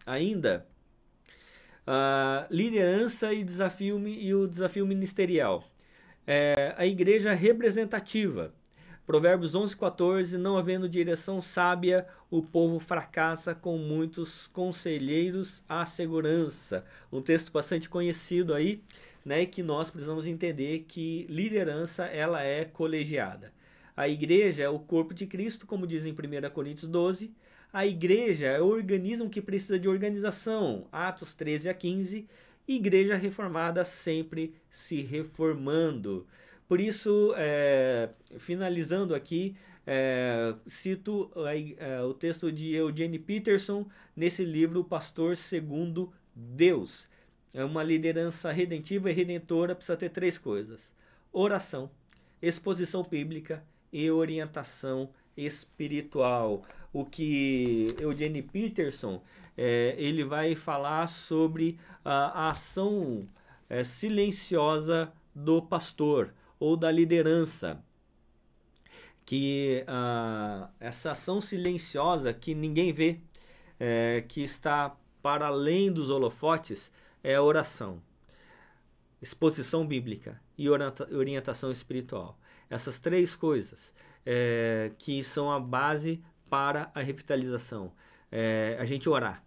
Ainda, liderança e o desafio ministerial. A igreja representativa. Provérbios 11:14, não havendo direção sábia, o povo fracassa, com muitos conselheiros à segurança. Um texto bastante conhecido aí, né, e que nós precisamos entender que liderança ela é colegiada. A igreja é o corpo de Cristo, como diz em 1 Coríntios 12. A igreja é o organismo que precisa de organização, Atos 13-15. Igreja reformada sempre se reformando. Por isso, finalizando aqui, cito o texto de Eugene Peterson nesse livro, O Pastor Segundo Deus. Uma liderança redentiva e redentora precisa ter 3 coisas: oração, exposição bíblica e orientação espiritual. O que Eugene Peterson ele vai falar sobre a ação silenciosa do pastor ou da liderança, que essa ação silenciosa que ninguém vê, que está para além dos holofotes, é a oração, exposição bíblica e orientação espiritual. Essas 3 coisas que são a base para a revitalização. A gente orar,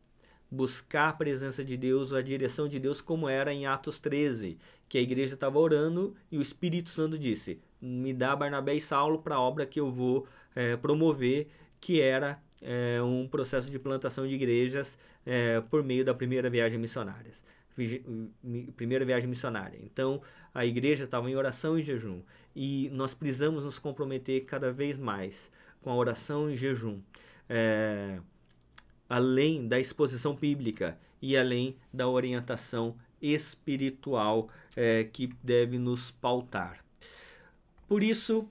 buscar a presença de Deus, a direção de Deus, como era em Atos 13, que a igreja estava orando e o Espírito Santo disse: me dá Barnabé e Saulo para a obra que eu vou promover, que era um processo de plantação de igrejas por meio da primeira viagem missionária. Então, a igreja estava em oração e jejum. E nós precisamos nos comprometer cada vez mais com a oração e jejum. Além da exposição bíblica e além da orientação espiritual que deve nos pautar. Por isso,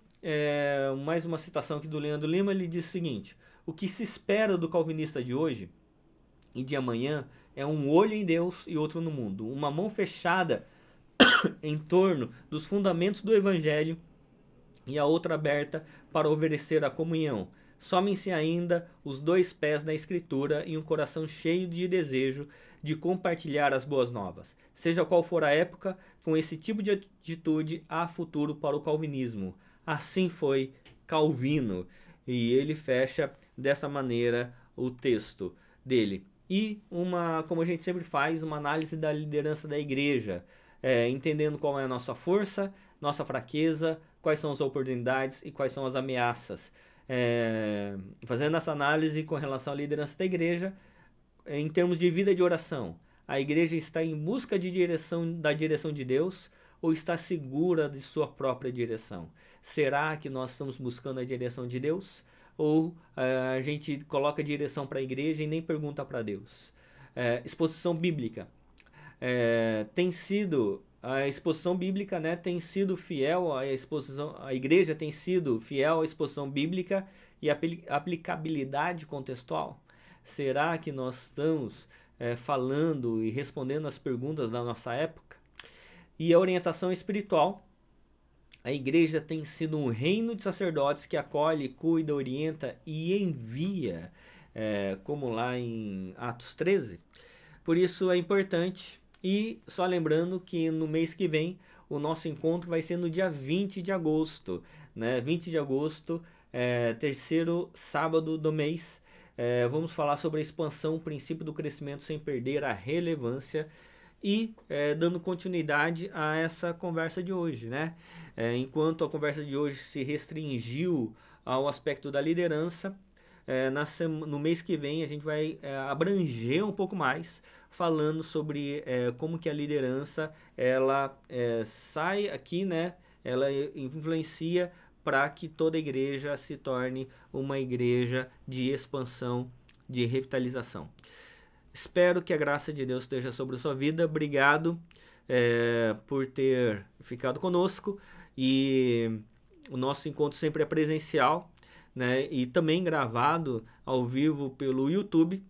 mais uma citação aqui do Leandro Lima, ele diz o seguinte: o que se espera do calvinista de hoje e de amanhã é um olho em Deus e outro no mundo, uma mão fechada em torno dos fundamentos do Evangelho e a outra aberta para oferecer a comunhão. Somem-se ainda os dois pés na Escritura e um coração cheio de desejo de compartilhar as boas novas. Seja qual for a época, com esse tipo de atitude há futuro para o calvinismo. Assim foi Calvino. E ele fecha dessa maneira o texto dele. E como a gente sempre faz, uma análise da liderança da igreja, entendendo qual é a nossa força, nossa fraqueza, quais são as oportunidades e quais são as ameaças. Fazendo essa análise com relação à liderança da igreja, em termos de vida de oração, a igreja está em busca da direção de Deus ou está segura de sua própria direção? Será que nós estamos buscando a direção de Deus? Ou a gente coloca a direção para a igreja e nem pergunta para Deus? Exposição bíblica. A exposição bíblica, né, tem sido fiel à exposição, a igreja tem sido fiel à exposição bíblica e à aplicabilidade contextual? Será que nós estamos falando e respondendo as perguntas da nossa época? E a orientação espiritual. A igreja tem sido um reino de sacerdotes que acolhe, cuida, orienta e envia, como lá em Atos 13. Por isso é importante. E só lembrando que no mês que vem o nosso encontro vai ser no dia 20 de agosto. Né? 20 de agosto, terceiro sábado do mês. Vamos falar sobre a expansão, o princípio do crescimento sem perder a relevância. E dando continuidade a essa conversa de hoje, né? Enquanto a conversa de hoje se restringiu ao aspecto da liderança, no mês que vem a gente vai abranger um pouco mais, falando sobre como que a liderança ela sai aqui, né? Ela influencia para que toda igreja se torne uma igreja de expansão, de revitalização. Espero que a graça de Deus esteja sobre a sua vida. Obrigado por ter ficado conosco. E o nosso encontro sempre é presencial, né? E também gravado ao vivo pelo YouTube.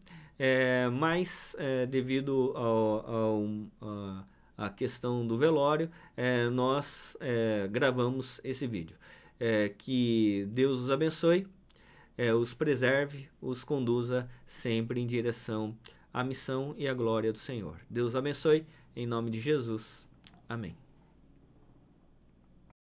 Mas devido à questão do velório, nós gravamos esse vídeo. Que Deus os abençoe, os preserve, os conduza sempre em direção a missão e a glória do Senhor. Deus abençoe, em nome de Jesus. Amém.